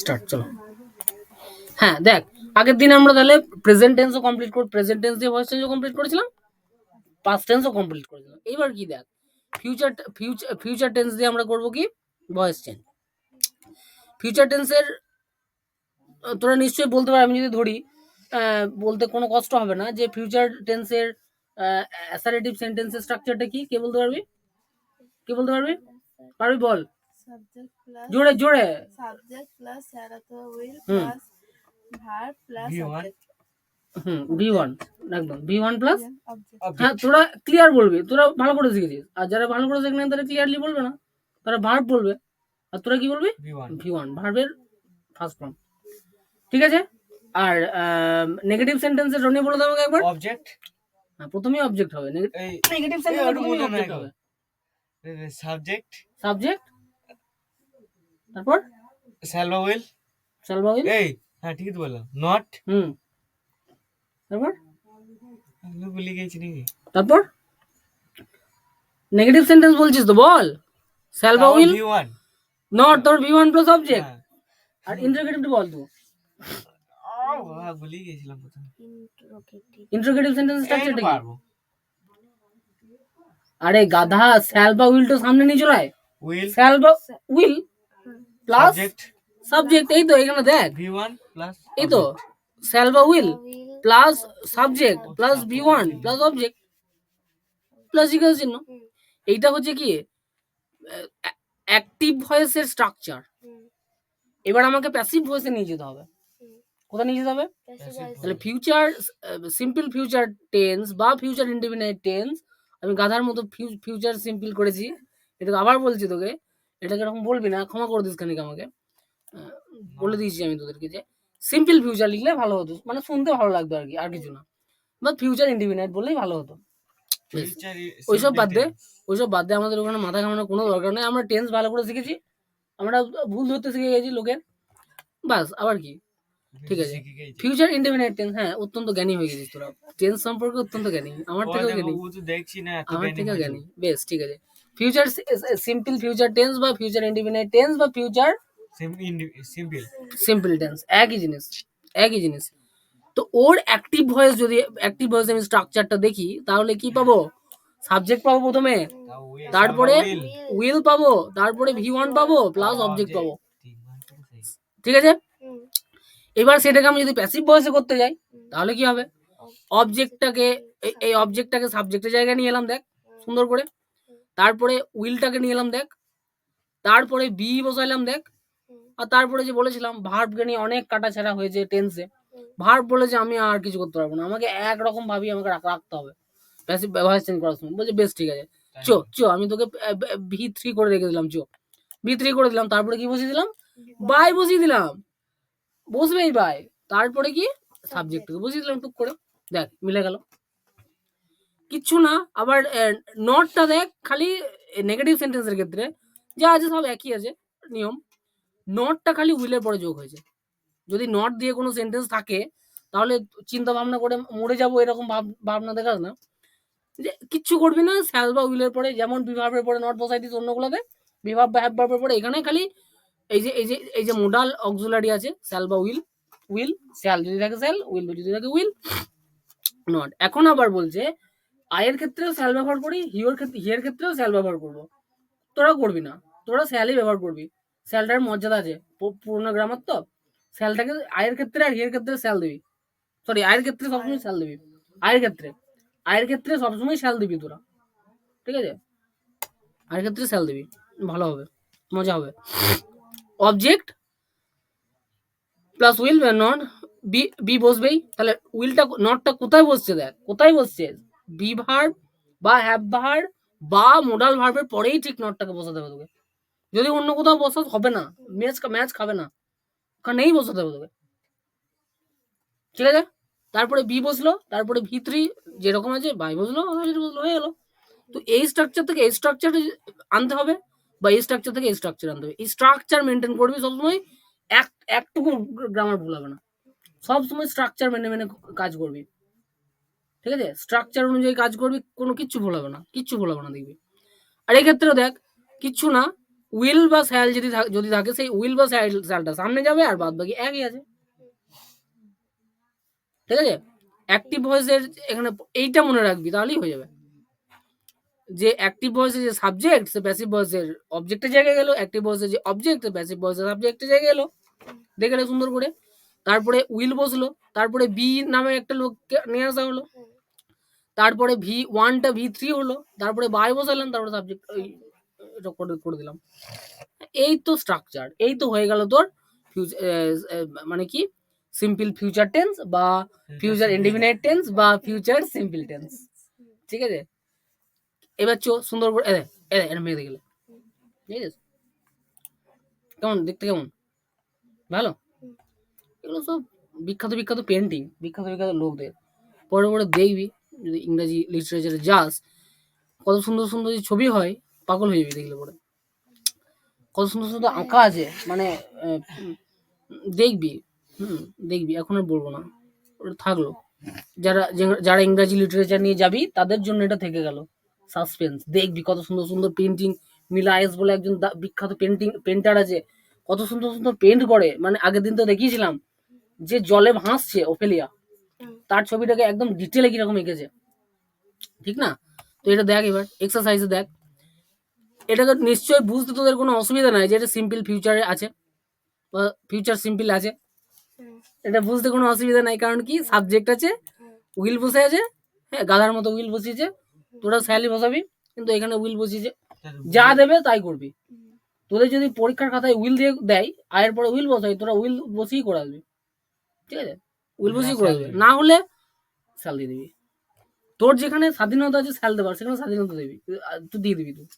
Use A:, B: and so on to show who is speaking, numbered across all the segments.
A: Start. চলো। হ্যাঁ দেখ, আগের দিন আমরা তাহলে প্রেজেন্ট টেন্সও কমপ্লিট করে, প্রেজেন্ট টেন্স দিয়ে ভয়েস চেঞ্জও কমপ্লিট করেছিলাম, পাস্ট টেন্সও কমপ্লিট করেছিলাম। এবার কি দেখ, ফিউচার টেন্স দিয়ে আমরা করব কি ভয়েস চেঞ্জ। ফিউচার টেন্সের তোরা নিশ্চয়ই বলতে পারবি, আমি যদি ধরি বলতে কোনো কষ্ট হবে না যে ফিউচার টেন্সের অ্যাসারেটিভ সেন্টেন্সের স্ট্রাকচারটা কি, কে বলতে পারবি? কে বলতে পারবি? পারবি বল জোরে জোরে। Subject plus will plus verb plus object. V1 একদম V1 প্লাস। হ্যাঁ তোরা ক্লিয়ার বলবি, তোরা ভালো করে শিখেছিস। আর যারা ভালো করে শিখে তারা ক্লিয়ারলি বলবে না, তারা ভার্ব বলবে। আর তোরা কি বলবি? V1 ভার্বের ফার্স্ট ফর্ম। ঠিক আছে। আর নেগেটিভ সেন্টেন্সে রনি বলে দাও আমাকে একবার। অবজেক্ট। হ্যাঁ প্রথমেই অবজেক্ট হবে। নেগেটিভ সেন্টেন্সে প্রথমেই অবজেক্ট হবে। সাবজেক্ট তারপর শ্যাল বা উইল। এই হ্যাঁ ঠিকই তো বললাম। নট। তারপর আমি ভুলে গেছি নাকি। তারপর নেগেটিভ সেন্টেন্স বলছিস তো বল। শ্যাল বা উইল। V1 নট, তোর V1 প্লাস অবজেক্ট। আর ইন্টারোগেটিভ বল তুই। ভুলে গেছিলাম প্রথমে। ইন্টারোগেটিভ সেন্টেন্স স্ট্রাকচারটা কি? আরে গাধা, শ্যাল বা উইল তো সামনে নিয়ে চলে আয়। উইল, শ্যাল বা উইল প্লাস সাবজেক্ট। এই তো এখানে দেখ V1 প্লাস, এই তো শ্যাল বা will plus subject plus V1 plus object plus equal চিহ্ন। এইটা হচ্ছে কি অ্যাক্টিভ ভয়েসের স্ট্রাকচার। এবার আমাকে প্যাসিভ ভয়েসে নিয়ে যেতে হবে। কোথায় নিয়ে যেতে হবে? তাহলে ফিউচার সিম্পল ফিউচার টেন্স বা ফিউচার ইনডিফিনাইট টেন্স, আমি গাধার মতো ফিউচার সিম্পল করেছি। এটা আবার বলছি তোকে, এটাকে এরকম বলবি না, ক্ষমা করে দিস খানিক আমাকে। বলে দিয়েছি আমি তোদেরকে যে সিম্পল ফিউচার লিখলে ভালো হতো, মানে শুনতে ভালো লাগতো আর কি, আর কিছু না। বা ফিউচার ইনডিফিনাইট বললেই ভালো হতো। ওইসব বাদ দে, ওইসব বাদ দে, আমাদের ওখানে মাথা ঘামানোর কোনো দরকার নেই। আমরা টেন্স ভালো করে শিখেছি, আমরা ভুল ধরতে শিখে গেছি লোকের, বাস। আবার কি? ঠিক আছে। ফিউচার ইনডিফিনাইট টেন্স, হ্যাঁ অত্যন্ত জ্ঞানী হয়ে গেছিস তোরা, টেন্স সম্পর্কে অত্যন্ত জ্ঞানী, আমার থেকেও জ্ঞানী, আমার থেকেও জ্ঞানী। বেশ ঠিক আছে। ফিউচার সিম্পল ফিউচার টেন্স বা ফিউচার ইনডিফিনাইট টেন্স বা ফিউচার সিম্পল টেন্স একই জিনিস, একই জিনিস। তো ওর অ্যাক্টিভ ভয়েস, যদি অ্যাক্টিভ ভয়েস আমি স্ট্রাকচারটা দেখি তাহলে কি পাবো? সাবজেক্ট পাবো প্রথমে, তারপরে উইল পাবো, তারপরে V1 পাবো প্লাস অবজেক্ট পাবো। ঠিক আছে। এবার সেটাকে আমি যদি প্যাসিভ ভয়েসে করতে যাই তাহলে কি হবে? অবজেক্টটাকে, এই অবজেক্টটাকে সাবজেক্টের জায়গায় নিয়ে এলাম দেখ সুন্দর করে, তারপরে উইলটাকে নিয়ে এলাম দেখ, তারপরে বি বসাইলাম দেখ, আর তারপরে যে বলেছিলাম ভার্বকে নিয়ে অনেক কাটাছেঁড়া হয়েছে টেন্সে। ভার্ব বলেছে আমি আর কিছু করতে পারবো না, আমাকে একরকম ভাবি আমাকে রাখতে হবে প্যাসিভ ভয়েস চেঞ্জ করার সময়। বলছে বেশ ঠিক আছে, চো আমি তোকে V3 করে রেখে দিলাম, V3 করে দিলাম। তারপরে কি বসিয়ে দিলাম? বাই বসিয়ে দিলাম, বসবেই বাই। তারপরে কি সাবজেক্টকে বসিয়ে দিলাম টুক করে, দেখ মিলে গেল, কিচ্ছু না। আবার নটটা দেখ, খালি নেগেটিভ সেন্টেন্সের ক্ষেত্রে যা আছে সব একই আছে নিয়ম, নটটা খালি উইলের পরে যোগ হয়েছে। যদি নট দিয়ে কোনো সেন্টেন্স থাকে তাহলে চিন্তা ভাবনা করে মরে যাবো এরকম ভাবনা দেখাস না, যে কিচ্ছু করবি না। শ্যাল বা উইলের পরে যেমন বিভার্বের পরে নট বসাই দিস অন্যগুলোতে, বিভার্ব বা হ্যাভ ভার্বের পরে এখানে খালি এই যে মোডাল অক্সিলারি আছে শ্যাল বা উইল শ্যাল যদি থাকে শ্যাল, উইল যদি থাকে উইল, নট। এখন আবার বলছে আয়ের ক্ষেত্রেও শ্যাল ব্যবহার করি, হিয়ের ক্ষেত্রেও শ্যাল ব্যবহার করবো। তোরা করবি না, তোরা শ্যালই ব্যবহার করবি। শ্যালটার মর্যাদা আছে, পুরোনো গ্রামার তো। শ্যালটাকে আয়ের ক্ষেত্রে আর হিয়ের ক্ষেত্রে শ্যাল দিবি, সরি আয়ের ক্ষেত্রে সবসময় শ্যাল দিবি, আয়ের ক্ষেত্রে সবসময় শ্যাল দিবি তোরা, ঠিক আছে? আয়ের ক্ষেত্রে শ্যাল দিবি, ভালো হবে, মজা হবে। Object plus will not, be বসবেই। তাহলে উইলটা নটটা কোথায় বসছে দেখ, কোথায় বসছে? বি ভার্ব বা হ্যাভ ভার্ব বা মোডাল ভার্বের পরেই ঠিক নটটাকে বসাতে হবে তোকে। যদি অন্য কোথাও বসাস হবে না, ম্যাচ খাবে না, ওখানেই বসাতে হবে তোকে, ঠিক আছে? তারপরে বি বসলো, তারপরে V3 যেরকম আছে বাই বসলো, হয়ে গেল। তো এই স্ট্রাকচার থেকে এই স্ট্রাকচার আনতে হবে, বা এই স্ট্রাকচার থেকে এই স্ট্রাকচার আনতে হবে। এই স্ট্রাকচার মেনটেন করবি সবসময়, একটুকু গ্রামার ভুল হবে না, সবসময় স্ট্রাকচার মেনে কাজ করবি, ঠিক আছে? স্ট্রাকচার অনুযায়ী কাজ করবি, কোনো কিচ্ছু ভুল হবে না, কিচ্ছু ভুল হবে না দেখবি। আর এই ক্ষেত্রেও দেখ কিচ্ছু না, উইল বা শ্যাল যদি থাকে সেই উইল বা শ্যালটা সামনে যাবে আর বাদ বাকি একই আছে, ঠিক আছে। অ্যাক্টিভ ভয়েসের এখানে এইটা মনে রাখবি তাহলেই হয়ে যাবে, যে অ্যাক্টিভ ভয়েসের যে সাবজেক্ট সে প্যাসিভ ভয়েসের অবজেক্টের জায়গায় গেল, অ্যাক্টিভ ভয়েসের যে অবজেক্ট সে প্যাসিভ ভয়েসের সাবজেক্টের জায়গায় গেল, দেখে নে সুন্দর করে। তারপরে উইল বসলো, তারপরে বি নামে একটা লোককে নিয়ে আসা হলো, তারপরে V1টা V3 হলো, তারপরে বাই বসালাম, তারপরে সাবজেক্ট করে দিলাম। এই তো স্ট্রাকচার, এই তো হয়ে গেল তোর মানে কি সিম্পল ফিউচার টেন্স বা ফিউচার ইনডিফিনিট টেন্স বা ফিউচার সিম্পল টেন্স, ঠিক আছে। এবার সুন্দর করে মেরে গেলে, ঠিক আছে। কেমন দেখতে, কেমন ভালো? এগুলো সব বিখ্যাত বিখ্যাত পেন্টিং, বিখ্যাত বিখ্যাত লোকদের। পরে পরে দেখবি যদি ইংরাজি লিটারেচারে যাস, কত সুন্দর সুন্দর যে ছবি হয়, পাগল হয়ে যাবি দেখলে পরে। কত সুন্দর সুন্দর আঁকা আছে, মানে দেখবি, দেখবি, এখন আর বলবো না, ওটা থাকলো। যারা ইংরাজি লিটারেচার নিয়ে যাবি তাদের জন্য এটা থেকে গেল সাসপেন্স। দেখবি কত সুন্দর সুন্দর পেন্টিং, মিলায়েস বলে একজন বিখ্যাত পেন্টার আছে, কত সুন্দর সুন্দর পেন্ট করে। মানে আগের দিন তো দেখিয়েছিলাম যে জলে ভাসছে ওফেলিয়া, তার ছবিটাকে একদম ডিটেলে কিরকম এঁকেছে, ঠিক না? তো এটা দেখ, এবার এক্সারসাইজে দেখ, এটাকে নিশ্চয়ই বুঝতে তোদের কোনো অসুবিধা নাই যে এটা সিম্পল ফিউচারে আছে বা ফিউচার সিম্পল আছে, এটা বুঝতে কোনো অসুবিধা নাই। কারণ কি সাবজেক্ট আছে, উইল বসে আছে, হ্যাঁ গাধার মতো উইল বসিয়েছে, তোরা স্যালি বসাবি, কিন্তু এখানে উইল বসিয়েছে, যা দেবে তাই করবি। তোদের যদি পরীক্ষার খাতায় উইল দিয়ে দেয় আয়ের পরে উইল বসাই, তোরা উইল বসিয়েই করে আসবি, ঠিক আছে, উইল বসিয়ে করে দেবে। না হলে স্যাল দিয়ে দিবি, তোর যেখানে স্বাধীনতা আছে স্যাল দেবার সেখানে স্বাধীনতা দিবি, তুই দিয়ে দিবি তুই।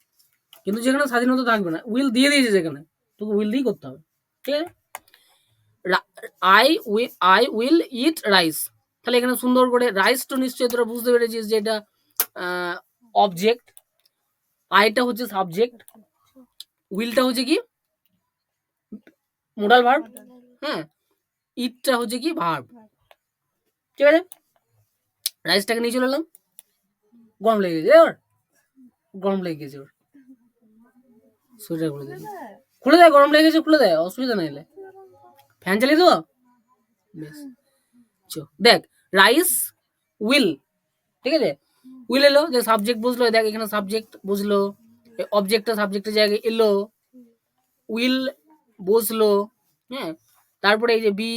A: কিন্তু যেখানে স্বাধীনতা থাকবে না, উইল দিয়ে দিয়েছে যেখানে, তোকে উইল দিয়েই করতে হবে, ঠিক আছে। আই উইল ইট রাইস, তাহলে এখানে সুন্দর করে রাইস তো নিশ্চয়ই তোরা বুঝতে পেরেছিস যে এটা অবজেক্ট, আইটা হচ্ছে সাবজেক্ট, উইলটা হচ্ছে কি মোডাল ভার্ব, হ্যাঁ, ইটটা হচ্ছে কি ভার্ব, ঠিক আছে। রাইসটাকে নিয়ে চলে এলাম, গরম লেগে গেছে ওর, গরম লেগে গেছে ওর, সোয়েটার খুলে দেয়, খুলে দেয়, গরম লেগে গেছে খুলে দেয়, অসুবিধা নাই, ফ্যান চালিয়ে দেবো, বেশ। দেখ রাইস উইল, ঠিক আছে, উইল এলো, যে সাবজেক্ট বুঝলো, দেখ এখানে সাবজেক্ট বুঝলো, অবজেক্টটা সাবজেক্টের জায়গায় এলো, উইল বসলো, হ্যাঁ, তারপরে এই যে বি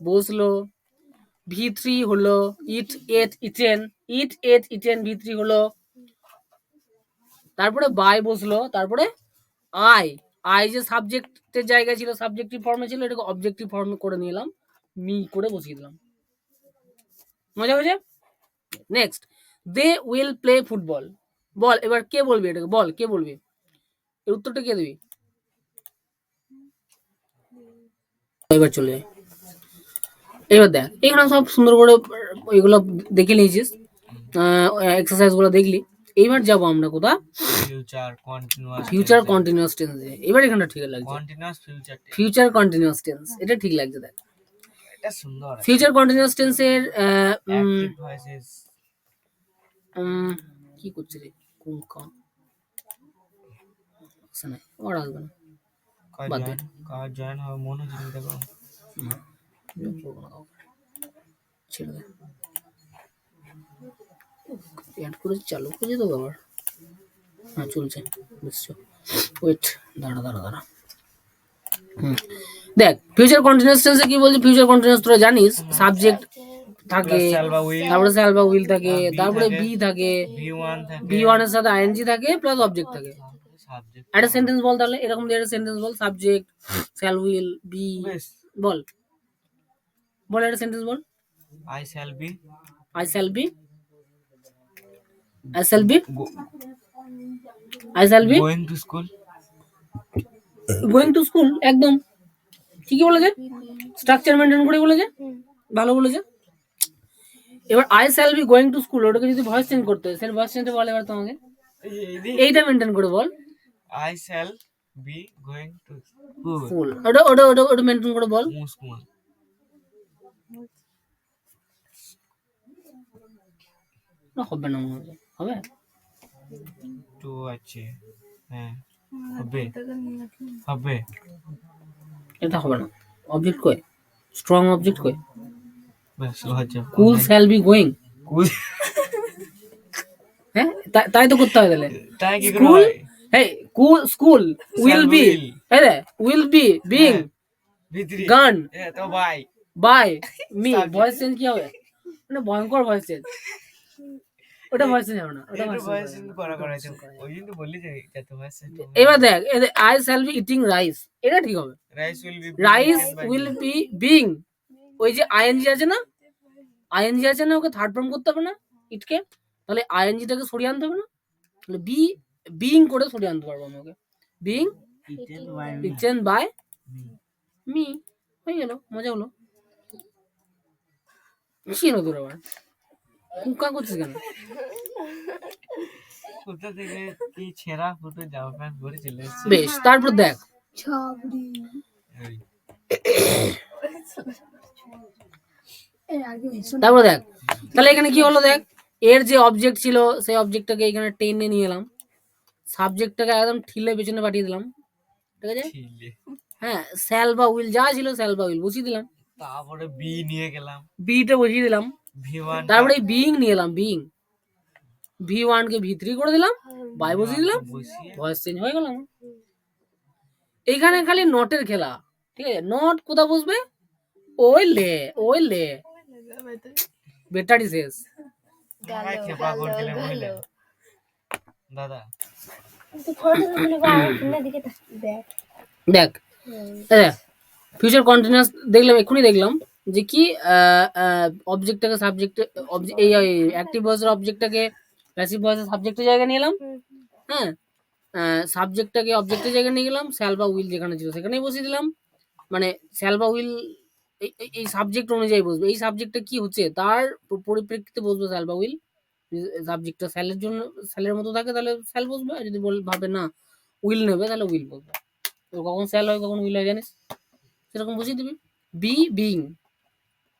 A: বসলো, V3 হলো, ইট এট ইটেন, ইট এট ইটেন V3 হলো, তারপরে বাই বসলো, তারপরে আই, আই যে সাবজেক্টের জায়গায় ছিল, সাবজেক্টিভ ফর্মে ছিল, এটাকে অবজেক্টিভ ফর্মে করে নিয়ে এলাম, মি করে বসিয়ে দিলাম, মজা হয়েছে। Next, they will play football, বল এবার কে বলবি এটাকে, বল কে বলবি, এর উত্তরটা কে দিবি, এবার চলে যায়। এবার দেখ এখানে সব সুন্দর করে এগুলো দেখে নিয়েছিস, এক্সারসাইজ গুলো দেখলি। এইবার যাবো আমরা কোথা, ফিউচার কন্টিনিউয়াস টেন্সে। এবার এখানে ঠিক লাগছে, ফিউচার কন্টিনিউয়াস টেন্স, এটা ঠিক লাগছে। দেখ এটা সুন্দর, ফিউচার কন্টিনিউয়াস টেন্সের কি করছে রে, কোন কা না আর আসবে না, বাদ দে, কার জয়েন হবে মনে হচ্ছে দেখো, ছেড়ে দে, অ্যাড করে চালু করে দেবো আবার, হ্যাঁ চলছে, বুঝছো, ওয়েট, দাঁড়া। দেখ ফিউচার কন্টিনিউয়াস টেন্সে কি বলছে, ফিউচার কন্টিনিউয়াস তোরা জানিস সাবজেক্ট থাকে, তারপরে শ্যাল বা উইল থাকে, তারপরে বি থাকে, V1 এর সাথে আইএনজি থাকে প্লাস অবজেক্ট থাকে। একটা সেন্টেন্স বল তাহলে, এরকম দিয়ে একটা সেন্টেন্স বল, সাবজেক্ট শ্যাল উইল বি, বল বল একটা সেন্টেন্স বল, I shall be going to school, একদম ঠিকই বলেছে, স্ট্রাকচার মেনটেন করে বলেছে, ভালো বলেছে। এবার I shall be going to school, ওটাকে যদি ভয়েস চেঞ্জ করতে হয়, সেটা ভয়েস চেঞ্জে বল এবার তোমাকে, এইটা মেনটেন করে বল, I shall be going to school, ওটা মেনটেন করে বল, হবে না মনে হয়, হবে তো আছে, হ্যাঁ
B: হবে হবে
A: এটা হবে না, অবজেক্ট কই, স্ট্রং অবজেক্ট কই,
B: ব্যাস হচ্ছে
A: কুল শ্যাল বি গোয়িং,
B: কুল
A: হ্যাঁ তাই তো করতে হবে তাহলে,
B: তাই কি করে
A: স্কুল,
B: হয়
A: hey cool school will be, hey there will be being
B: ভিতরি
A: gone
B: তো ভাই
A: by me,
B: Subject.
A: Voice change কি হবে, মানে ভয়ঙ্কর ভয়েস চেঞ্জ, ওটা ভয়েস চেঞ্জ হবে না, ওটা
B: একটু
A: ভয়েস
B: ভয়েস
A: চেঞ্জ
B: করা করা আছে ওই জন্য তো বললি যে যত ভয়েস
A: এবার দেখ I shall be eating rice, এটা ঠিক হবে,
B: rice will be
A: rice will be being, ওই যে আইএনজি আছে না, আইএনজি আছে না, ওকে থার্ড ফর্ম করতে হবে না ইটকে, তাহলে আইএনজিটাকে সরিয়ে আনতে হবে না, তাহলে বি বিং করে সরিয়ে আনতে পারবো আমি ওকে, বিং ইটেন বাই মি, হয়ে গেল, মজা হলো। কি হলো তোর আবার কুকা করছিস কেন?
B: কোথা থেকে কি ছেঁড়া ফুটো জামা প্যান্ট পরে চলে এসেছে
A: বেশ, তারপর দেখ তারপর দেখ তাহলে এখানে কি হলো, দেখ এর যে অবজেক্ট ছিল সেই অবজেক্টটাকে এখানে টেনে নিয়ে এলাম, সাবজেক্টটাকে একদম ঠিলে পেছনে পাঠিয়ে দিলাম, ঠিক আছে,
B: ছিলে
A: হ্যাঁ স্যাল বা উইল যা ছিল স্যাল বা উইল বসিয়ে দিলাম,
B: তারপরে বি নিয়ে গেলাম
A: বিটা বসিয়ে দিলাম,
B: ভি1
A: তারপরে বিইং নিয়ে এলাম, বিইং ভি1 কে ভি3 করে দিলাম, বাই বসিয়ে দিলাম, ভয়েস চেঞ্জ হয়ে গেল আমার। এইখানে খালি নটের খেলা, ঠিক আছে, নট কোথা বসবে, ওই লে বেটারি শেষ,
B: খেপা করে দিলে বুঝলে দাদা
A: দেখ ফিউচার কন্টিনিউয়াস দেখলাম, এক্ষুনি দেখলাম যে কি অবজেক্টটাকে সাবজেক্ট, এই অ্যাক্টিভ ভয়েসের অবজেক্টটাকে প্যাসিভ ভয়েসের সাবজেক্টের জায়গায় নিয়ে এলাম, হ্যাঁ সাবজেক্টটাকে অবজেক্টের জায়গায় নিয়ে গেলাম, শ্যাল বা উইল যেখানে ছিল সেখানেই বসিয়ে দিলাম, মানে শ্যাল বা উইল এই সাবজেক্ট অনুযায়ী বসবে, এই সাবজেক্টটা কি হচ্ছে তার পরিপ্রেক্ষিতে বসবে শ্যাল বা উইল, সাবজেক্টটা স্যালের জন্য স্যালের মতো থাকে তাহলে স্যাল বসবে, আর যদি ভাবে না উইল নেবে তাহলে উইল বসবে, তো কখন স্যাল হয় কখন উইল হয় জানিস, সেরকম বসিয়ে দিবি, বি বিং,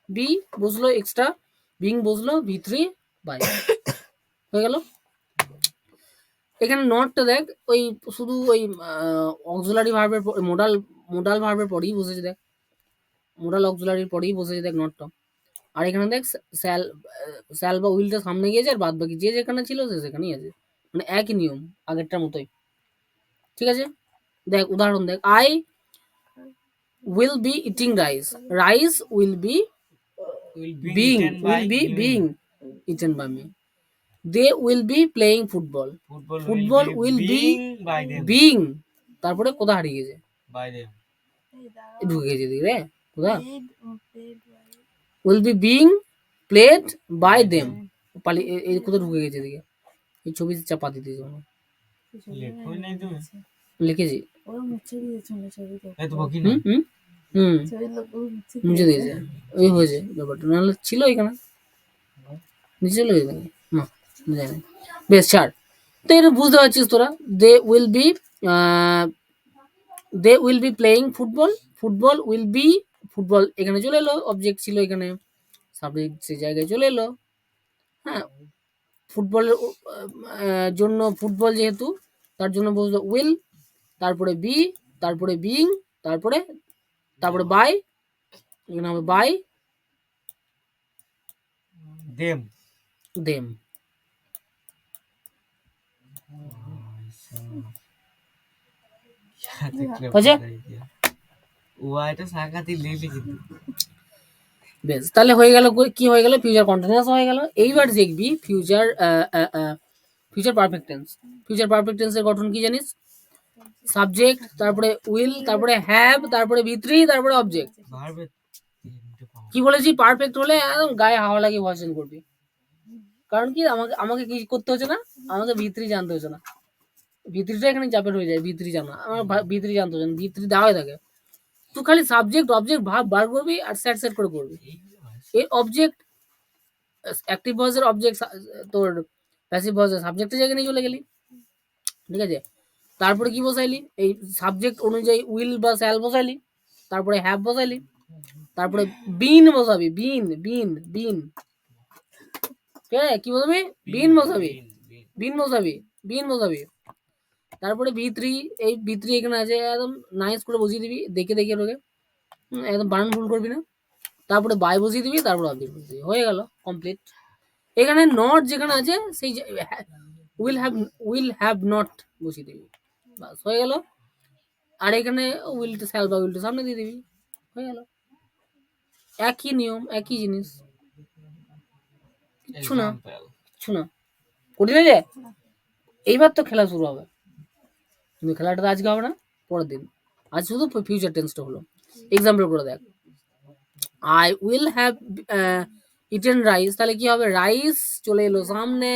A: বি বসলো এক্সট্রা, বিং বসলো ভি3 বাই, হয়ে গেল। এখানে নটটা দেখ ওই শুধু ওই অক্সিলারি ভার্বের মোডাল ভার্বের পরেই বসেছে, দেখ মোডাল অক্সিলারির পরেই বসেছে দেখ নটটা, আর এখানে দেখ স্যাল স্যাল বা উইলটা সামনে গিয়েছে, আর বাদ বাকি যে যেখানে ছিল সে সেখানেই আছে, মানে একই নিয়ম আগেরটার মতোই, ঠিক আছে। দেখ উদাহরণ দেখ, I will be eating rice, rice will be being eaten by me, they will be playing football, football will be being, তারপরে কোথা হারিয়ে গেছে,
B: বাইরে
A: ঢুকে গেছে দিকে রে, কোথা will be being played by them, পালি এই কোথা ঢুকে গেছে দিকে, এই ছবি চাপা দিতে যাবো,
B: লেখোই নাই তুমি
A: লিখেছি,
B: এই তো বকি না
A: মুছে দিয়েছে, ওই হয়েছে ব্যাপারটা, নাহলে ছিল এখানে নিচে চলে গেছে না, জানি বেশ ছাড়, তো এটা বুঝতে পারছিস তোরা, they will be playing football, football will be, football এখানে চলে এলো, অবজেক্ট ছিল এখানে, সাবজেক্ট সেই জায়গায় চলে এলো, হ্যাঁ ফুটবলের জন্য ফুটবল যেহেতু তার জন্য বসলো উইল, তারপরে বি, তারপরে বিং, তারপরে তারপরে বাই, এখানে হবে বাই
B: দেম
A: দেম, বুঝে
B: ওয়াইটা সাকাতি লিখলি কিন্তু
A: বেশ, তাহলে হয়ে গেল কি হয়ে গেল, ফিউচার কন্টিনিউয়াস হয়ে গেল। এইবার দেখবি future future perfect tense, future perfect টেন্সের গঠন কি জানিস, সাবজেক্ট, তারপরে উইল, তারপরে হ্যাভ, তারপরে ভি3, তারপরে অবজেক্ট,
B: ভার্বে
A: কি বলেছি, পারফেক্ট হলে একদম গায়ে হাওয়া লাগিয়ে ভাষণ করবি, কারণ কি আমাকে আমাকে কি করতে হচ্ছে না, আমাকে ভি3 জানতে হচ্ছে না, ভি3টা এখানে চাপের হয়ে যায়, ভি3 জানা আমার ভি3 জানতে হচ্ছে না, ভি3 দেওয়াই থাকে, তুই খালি সাবজেক্ট অবজেক্ট ভাব বার করবি আর সেট করে করবি, এই অবজেক্ট অ্যাক্টিভ ভয়েসের অবজেক্ট তোর প্যাসিভ ভয়েসের সাবজেক্টের জায়গায় নিয়ে চলে গেলি, ঠিক আছে, তারপরে কি বসাইলি, এই সাবজেক্ট অনুযায়ী উইল বা শ্যাল বসাইলি, তারপরে হ্যাভ বসাইলি, তারপরে বিন বসাবি, বিন বিন বিন, ঠিক আছে, কি বসাবি, বিন বসাবি, বিন বসাবি, বিন বসাবি, তারপরে V3, এই V3 এখানে আছে, একদম নাইস করে বসিয়ে দিবি, দেখে দেখে ওকে একদম বানান ভুল করবি না। তারপরে বাই বসিয়ে দিবি, তারপরে অবজেক্ট বসিয়ে দিবি, হয়ে গেল কমপ্লিট। এখানে নট যেখানে আছে সেই উইল হ্যাভ নট বসিয়ে দিবি, বাস হয়ে গেল। আর এখানে উইল টু শ্যাল বা উইল টু সামনে দিয়ে দিবি, হয়ে গেল। একই নিয়ম, একই জিনিস, কিচ্ছু না,
B: Example.
A: কিচ্ছু না। কঠিন হয়ে যায়। এইবার তো খেলা শুরু হবে, কিন্তু খেলাটা তো আজকে হবে না, পরের দিন। আজ শুধু ফিউচার টেন্সটা হলো। এক্সাম্পল করে দেখ, I will have eaten rice, তাহলে কি হবে, রাইস চলে এলো সামনে,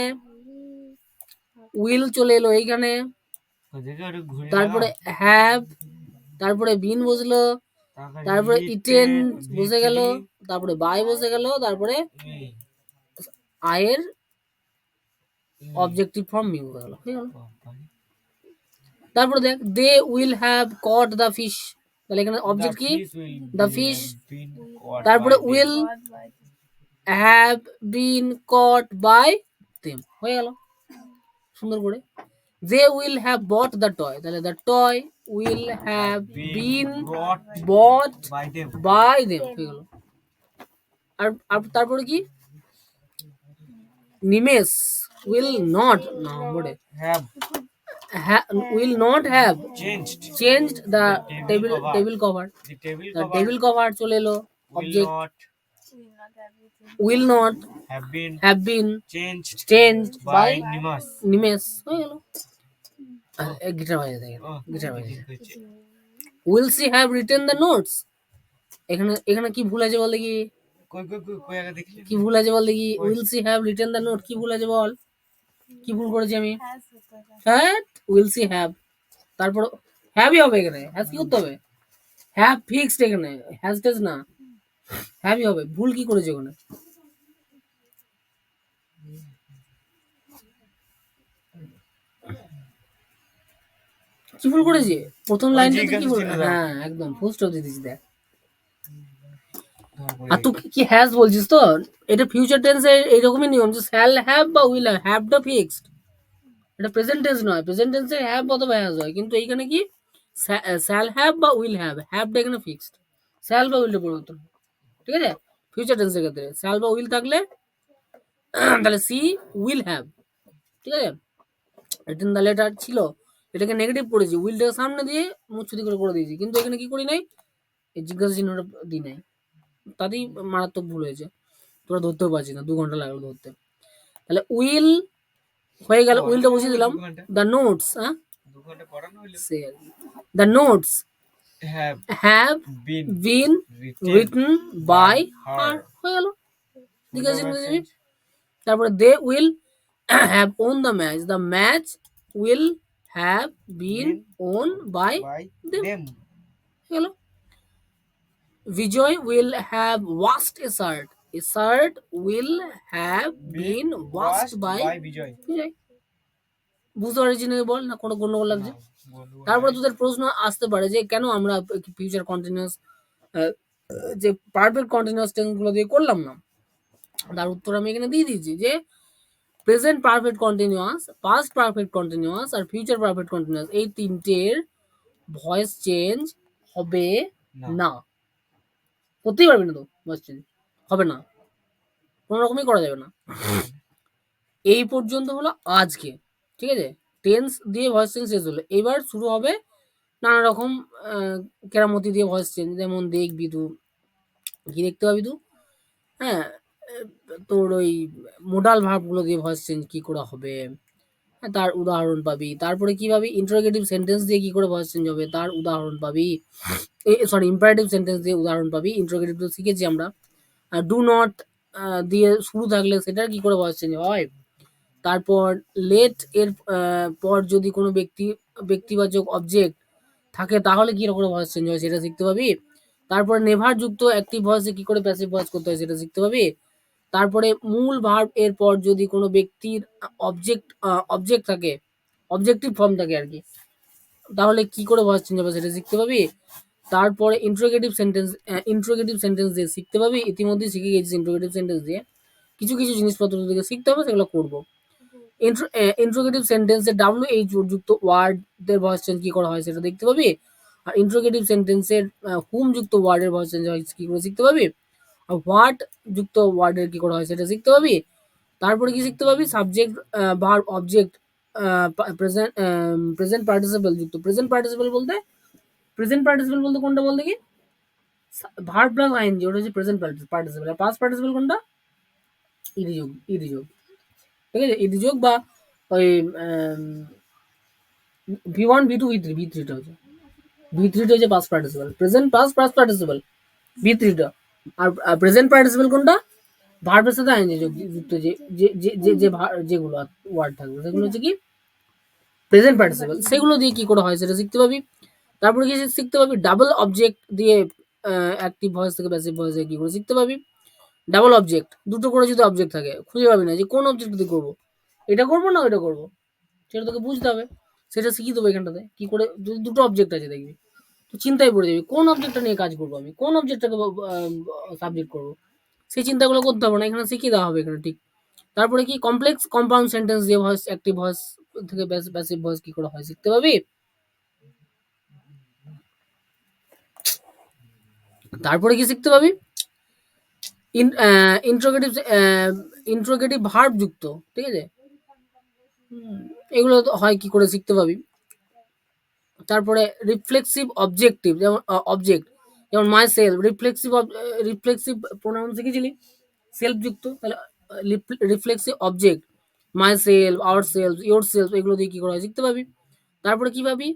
A: উইল চলে এলো এইখানে,
B: ওদিকে একটু ঘুরে
A: তারপরে
B: লাগাও।
A: হ্যাভ, তারপরে বিন বসলো, তারপরে ইটেন বসে গেল, তারপরে বাই বসে গেল, তারপরে আয়ের অবজেক্টিভ ফর্ম মি বসে গেল, হয়ে গেল। তারপরে দেখ, they will have caught the fish, তাহলে এখানে অবজেক্ট কি, দ্য ফিশ, তারপরে will have been caught by them, হয়ে গেল সুন্দর করে। They will have bought the toy, তাহলে the toy will have been bought by them, হয়ে গেল। আর তারপরে কি, নিমেষ উইল নট, না বটে, will not have changed the table cover, the table cover চলে এলো, object will not have been changed by নিমেষ, হয়ে গেল। গিটার বাজে দেখেন, গিটার বাজে। will she have written the notes, এখানে এখানে কি ভুল আছে বল দেখি, কি ভুল আছে বল দেখি, will she have written the note, কি ভুল আছে বল, কি ভুল করেছি আমি, হ্যাঁ will she have, তারপর হ্যাভই হবে, এখানে হ্যাজ কি করতে হবে, হ্যাভ ফিক্সড, এখানে হ্যাজ টেজ না, হ্যাভই হবে, ভুল কি করেছে ওখানে, কি ভুল করেছে, প্রথম লাইনটাতে কি ভুল, হ্যাঁ একদম ফুল স্টপ দিয়ে দিয়েছি দেখ। আর তুই কি হ্যাজ বলছিস তো, এটা ফিউচার টেন্সে এইরকমই নিয়ম, যে শ্যাল হ্যাভ বা উইল হ্যাভ, হ্যাভটা ফিক্সড, এটা প্রেজেন্ট টেন্স নয়, প্রেজেন্ট টেন্সে হ্যাভ অথবা হ্যাজ হয়, কিন্তু এইখানে কি শ্যাল হ্যাভ বা উইল হ্যাভ, হ্যাভটা এখানে ফিক্সড, শ্যাল বা উইলটা পরিবর্তন, ঠিক আছে। ফিউচার টেন্সের ক্ষেত্রে শ্যাল বা উইল থাকলে তাহলে সি উইল হ্যাভ, ঠিক আছে। রিটেন দ্য লেটার ছিল, এটাকে নেগেটিভ করেছি, উইলটাকে সামনে দিয়ে মুচ্ছুতি করে দিয়েছি, কিন্তু এখানে কি করি নাই, এই জিজ্ঞাসা চিহ্নটা দিই নাই, তাতেই মারাত্মক ভুল হয়েছে, তোরা ধরতেও পারছি না, 2 ঘন্টা লাগলো ধরতে। তাহলে উইল হয়ে গেল, উইলটা বসিয়ে দিলাম, দ্য নোটস, হ্যাঁ সে আর কি, the notes have been written by her, হয়ে গেল, ঠিক আছে। তারপরে they will have won the match, the match will have been won by them, হয়ে গেল। Vijay will have washed a shirt will have been washed by Vijay, বুঝতে পারছি না, বল না কোনো গন্ডগোল লাগছে। তারপরে তোদের প্রশ্ন আসতে পারে যে কেন আমরা ফিউচার কন্টিনিউয়াস যে পারফেক্ট কন্টিনিউয়াস টেন্স গুলো দিয়ে করলাম না, তার উত্তর আমি এখানে দিয়ে দিয়েছি, যে present perfect continuous, past perfect continuous আর ফিউচার পারফেক্ট কন্টিনিউয়াস, এই তিনটের ভয়েস চেঞ্জ হবে না, করতেই পারবি না, তো ভয়েস চেঞ্জ হবে না, কোনো রকমই করা যাবে না। এই পর্যন্ত হলো আজকে, ঠিক আছে, টেন্স দিয়ে ভয়েস চেঞ্জ শেষ হলো। এবার শুরু হবে নানা রকম কেরামতি দিয়ে ভয়েস চেঞ্জ, যেমন দেখবি তু, কি দেখতে পাবি তু, হ্যাঁ তোর ওই মোডাল ভার্বগুলো দিয়ে ভয়েস চেঞ্জ কি করে হবে, তার উদাহরণ পাবি। তারপরে কি পাবি, ইন্টারোগেটিভ সেন্টেন্স দিয়ে কি করে ভয়েস চেঞ্জ হবে তার উদাহরণ পাবি, সরি ইম্পারেটিভ সেন্টেন্স দিয়ে উদাহরণ পাবি, ইন্টারোগেটিভ তো শিখেছি আমরা। ডু নট দিয়ে শুরু থাকলে সেটার কি করে ভয়েস চেঞ্জ হয়। তারপর লেট এর পর যদি কোনো ব্যক্তিবাচক অবজেক্ট থাকে তাহলে কি করে ভয়েস চেঞ্জ হয় সেটা শিখতে পাবি। তারপরে নেভার যুক্ত অ্যাক্টিভ ভয়েসে কি করে প্যাসিভ ভয়েস করতে হয় সেটা শিখতে পাবি। তারপরে মূল ভার্ব এর পর যদি কোনো ব্যক্তির অবজেক্ট থাকে, অবজেক্টিভ ফর্ম থাকে আর কি, তাহলে কি করে ভয়েস চেঞ্জ হবে সেটা শিখতে পাবি। তারপরে ইন্টারোগেটিভ সেন্টেন্স দিয়ে শিখতে পাবি, ইতিমধ্যে শিখে গেছিস ইন্টারোগেটিভ সেন্টেন্স দিয়ে, কিছু কিছু জিনিসপত্র থেকে শিখতে হবে, সেগুলো করবো। ইন্ট্রোগেটিভ সেন্টেন্সে WH যুক্ত ওয়ার্ডের ভয়েস চেঞ্জ কি করা হয় সেটা দেখতে পাবি। আর ইন্ট্রোগেটিভ সেন্টেন্সের হুম যুক্ত ওয়ার্ডের ভয়েস চেঞ্জ হয় কি করে শিখতে পাবি। আর হোয়াট যুক্ত ওয়ার্ডের কি করা হয় সেটা শিখতে পাবি। তারপরে কি শিখতে পাবি, subject verb object present participle যুক্ত। প্রেজেন্ট পার্টিসিপল বলতে কোনটা বলতে কি, ভার্ব প্লাস আইএনজি, ওটা হচ্ছে প্রেজেন্ট পার্টিসিপল। আর পাস্ট পার্টিসিপল কোনটা, ইডিযোগ। ঠিক আছে, ইডিযোগ বা ওই V1 V2 V3টা হচ্ছে V3টা হচ্ছে past participle, present past participle V3টা। আর প্রেজেন্ট পার্টিসিপল কোনটা, ভার্বের সাথে আইএনজি যুক্ত যেগুলো ওয়ার্ড থাকবে সেগুলো হচ্ছে কি প্রেজেন্ট পার্টিসিপল। সেগুলো দিয়ে কি করে হয় সেটা শিখতে পাবি। তারপরে কি শিখতে পাবি, ডাবল অবজেক্ট দিয়ে অ্যাক্টিভ ভয়েস থেকে প্যাসিভ ভয়েসে কি করে শিখতে পাবি। ডাবল অবজেক্ট, দুটো করে যদি অবজেক্ট থাকে খুঁজে পাবি না যে কোন অবজেক্ট দিয়ে করবো, এটা করবো না ওইটা করবো, সেটা তোকে বুঝতে হবে। সেটা শিখিয়ে দেবো এখানটাতে কি করে। যদি দুটো অবজেক্ট আছে দেখবি তো চিন্তায় পড়ে যাবি কোন অবজেক্টটা নিয়ে কাজ করবো, আমি কোন অবজেক্টটাকে সাবজেক্ট করবো, সেই চিন্তাগুলো করতে হবে না, এখানে শিখিয়ে দেওয়া হবে এখানে ঠিক। তারপরে কি কমপ্লেক্স কম্পাউন্ড সেন্টেন্স দিয়ে ভয়েস অ্যাক্টিভ ভয়েস থেকে প্যাসিভ ভয়েস কি করে হয় শিখতে পাবি। তারপরে কি শিখতে পাবি, ইন্ট্রোগেটিভ ভার্ব যুক্ত, ঠিক আছে, এগুলো হয় কি করে শিখতে পাবি। তারপরে রিফ্লেক্সিভ অবজেক্টিভ, যেমন অবজেক্ট যেমন মাই সেলফ, রিফ্লেক্সিভ প্রোনাউন শিখেছিলি, সেলফ যুক্ত, তাহলে reflexive object myself, our self, your self, এগুলো দিয়ে কি করা হয় শিখতে পাবি। তারপরে কি পাবি,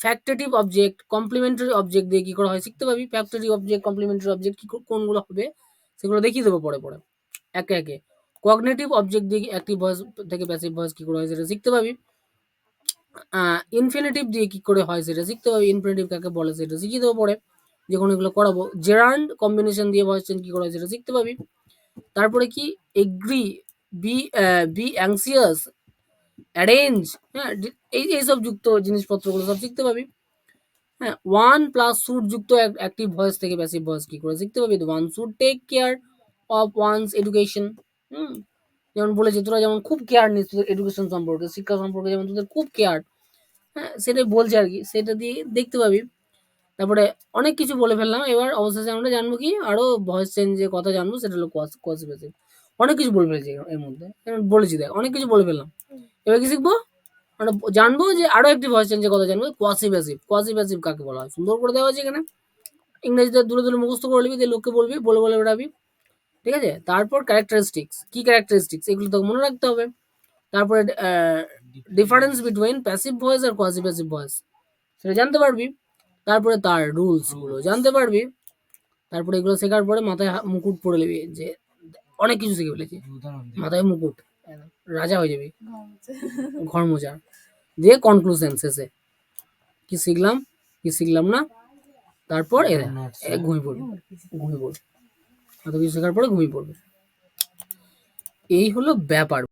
A: ফ্যাক্টেটিভ অবজেক্ট, কমপ্লিমেন্টারি অবজেক্ট দিয়ে কি করা হয় শিখতে পাবি। ফ্যাক্টেটিভ অবজেক্ট, কমপ্লিমেন্টারি অবজেক্ট কি কোনগুলো হবে সেগুলো দেখিয়ে দেবো পরে পরে একে একে। কগনিটিভ অবজেক্ট দিয়ে অ্যাক্টিভ ভয়েস থেকে প্যাসিভ ভয়েস কি করে হয় সেটা শিখতে পাবি। ইনফিনিটিভ দিয়ে কি করে হয় সেটা শিখতে পাবি, ইনফিনিটিভ কাকে বলে সেটা শিখিয়ে দেবো পরে যখন এগুলো করাবো। জেরান্ড কম্বিনেশন দিয়ে ভয়েস চেঞ্জ কি করে হয় সেটা শিখতে পাবি। তারপরে কি এগ্রি, বি অ্যাংসিয়াস, অ্যারেঞ্জ, হ্যাঁ, এইসব যুক্ত জিনিসপত্রগুলো সব শিখতে পাবি। হ্যাঁ, ওয়ান প্লাস শুড যুক্ত অ্যাক্টিভ ভয়েস থেকে প্যাসিভ ভয়েস কি করে শিখতে পাবি। One should take care of one's education. যেমন বলেছে তোরা যেমন খুব কেয়ার নিস তোদের এডুকেশন সম্পর্কে, শিক্ষা সম্পর্কে যেমন তোদের খুব কেয়ার, হ্যাঁ সেটাই বলছে আর কি, সেটা দিয়ে দেখতে পাবি। তারপরে অনেক কিছু বলে ফেললাম, এবার অবশেষে আমরা জানবো কি আরো ভয়েস চেঞ্জের কথা জানবো, সেটা হলো কোয়াসিভেসিভ। অনেক কিছু বলে ফেলছি এর মধ্যে, বলেছি দেখ অনেক কিছু বলে ফেললাম। এবার কি শিখবো, আমরা জানবো যে আরো একটি ভয়েস চেঞ্জের কথা জানবো, কোয়াসিভেসিভ কাকে বলা হয়, সুন্দর করে দেওয়া আছে এখানে। ইংরেজিতে দূরে দূরে মুখস্থ করে নিবি, দিয়ে লোককে বলবি, বলে বলে বেড়াবি, ঠিক আছে। তারপর ক্যারেক্টারিস্টিক্স, কি ক্যারেক্টারিস্টিক্স এগুলো তোকে মনে রাখতে হবে। তারপরে ডিফারেন্স বিটুইন প্যাসিভ ভয়েস আর কোয়াসিভেসিভ ভয়েস সেটা জানতে পারবি। তারপরে তার রুলস গুলো জানতে পারবি। তারপরে এগুলো শেখার পরে মাথায় মুকুট পরে নিবি, যে অনেক কিছু শিখে ফেলেছি, মাথায় মুকুট, রাজা হয়ে যাবি, ঘর মোজা দিয়ে কনক্লুশন শেষে কি শিখলাম কি শিখলাম না, তারপর ঘুমিয়ে পড়বি, এত কিছু শেখার পরে ঘুমিয়ে পড়বে। এই হলো ব্যাপার।